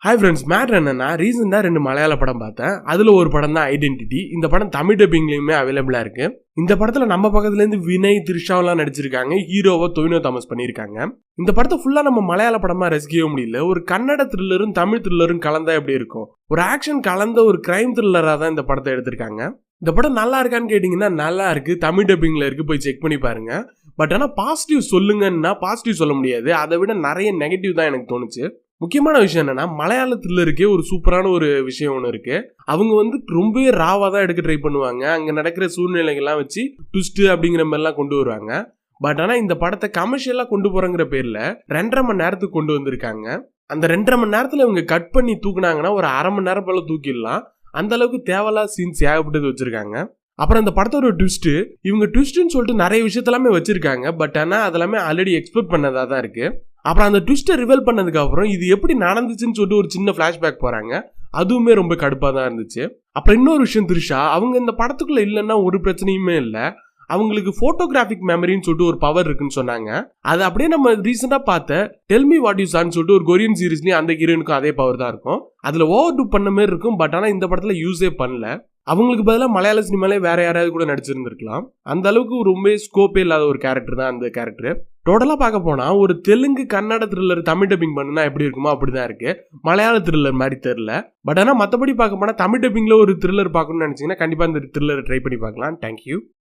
Hi friends, matter என்னன்னா ரீசெண்டாக 2 மலையாள படம் பார்த்தேன். அதில் ஒரு படம் தான் ஐடென்டிட்டி. இந்த படம் தமிழ் டப்பிங்லையுமே அவைலபிளாக இருக்கு. இந்த படத்தில் நம்ம பக்கத்துலேருந்து வினய், த்ரிஷாவெல்லாம் நடிச்சிருக்காங்க. ஹீரோவை டொவினோ தாமஸ் பண்ணியிருக்காங்க. இந்த படத்தை ஃபுல்லாக நம்ம மலையாள படமாக ரசிக்கவே முடியல. ஒரு கன்னட த்ரில்லரும் தமிழ் த்ரில்லரும் கலந்தா எப்படி இருக்கும்? ஒரு ஆக்ஷன் கலந்த ஒரு கிரைம் த்ரில்லராக தான் இந்த படத்தை எடுத்திருக்காங்க. இந்த படம் நல்லா இருக்கான்னு கேட்டிங்கன்னா நல்லா இருக்கு. தமிழ் டப்பிங்கில் இருக்கு, போய் செக் பண்ணி பாருங்க. பட் ஆனால் பாசிட்டிவ் சொல்லுங்கன்னா பாசிட்டிவ் சொல்ல முடியாது. அதை விட நிறைய நெகட்டிவ் தான் எனக்கு தோணுச்சு. முக்கியமான விஷயம் என்னன்னா, மலையாளத்தில் இருக்கே ஒரு சூப்பரான ஒரு விஷயம் ஒன்று இருக்கு. அவங்க ரொம்பவே ராவா தான் எடுக்க ட்ரை பண்ணுவாங்க. அங்கே நடக்கிற சூழ்நிலைகள்லாம் வச்சு ட்விஸ்ட் அப்படிங்கிற மாதிரிலாம் கொண்டு வருவாங்க. பட் ஆனால் இந்த படத்தை கமர்ஷியலாக கொண்டு போறங்கிற பேர்ல 2.5 மணி நேரத்துக்கு கொண்டு வந்திருக்காங்க. அந்த 2.5 மணி நேரத்தில் இவங்க கட் பண்ணி தூக்குனாங்கன்னா ஒரு 1/2 மணி நேரம் போல தூக்கிடலாம். அந்த அளவுக்கு தேவையில்லாத சீன்ஸ் ஏகப்பட்டது வச்சிருக்காங்க. அப்புறம் இந்த படத்தோட ட்விஸ்ட், இவங்க ட்விஸ்ட்னு சொல்லிட்டு நிறைய விஷயத்தெல்லாமே வச்சிருக்காங்க. பட் ஆனால் அதெல்லாமே ஆல்ரெடி எக்ஸ்பெக்ட் பண்ணதா தான் இருக்கு. அப்புறம் அந்த ட்விஸ்ட்டை ரிவீல் பண்ணதுக்கு அப்புறம் இது எப்படி நடந்துச்சுன்னு சொல்லிட்டு ஒரு சின்ன ஃபிளாஷ்பேக் போறாங்க. அதுவுமே ரொம்ப கடுப்பாக தான் இருந்துச்சு. அப்புறம் இன்னொரு விஷயம், த்ரிஷா அவங்க இந்த படத்துக்குள்ள இல்லைன்னா ஒரு பிரச்சனையுமே இல்லை. அவங்களுக்கு போட்டோகிராஃபிக் மெமரின்னு சொல்லிட்டு ஒரு பவர் இருக்குன்னு சொன்னாங்க. அது அப்படியே நம்ம ரீசெண்டாக பார்த்த டெல் மீ வாட் யூ சான்னு சொல்லிட்டு ஒரு கொரியன் சீரிஸ்லயும் அந்த ஹீரோனுக்கும் அதே பவர் தான் இருக்கும். அதுல ஓவர் டூ பண்ண மாதிரி இருக்கும். பட் ஆனால் இந்த படத்துல யூஸே பண்ணல. அவங்களுக்கு பதிலாக மலையாள சினிமாலே வேற யாராவது கூட நடிச்சிருந்திருக்கலாம். அந்த அளவுக்கு ரொம்ப ஸ்கோப்பே இல்லாத ஒரு கேரக்டர் தான் அந்த கேரக்டர். டோட்டலா பார்க்க போனா ஒரு தெலுங்கு, கன்னட த்ரில்லர் தமிழ் டப்பிங் பண்ணுனா எப்படி இருக்குமோ அப்படிதான் இருக்கு. மலையாள த்ரில்லர் மாதிரி தெரியல. பட் ஆனால் மற்றபடி பார்க்க போனா தமிழ் டப்பிங்ல ஒரு த்ரில்லர் பார்க்கணும்னு நினைச்சீங்கன்னா கண்டிப்பா இந்த த்ரில்லரை ட்ரை பண்ணி பார்க்கலாம். தேங்க்யூ.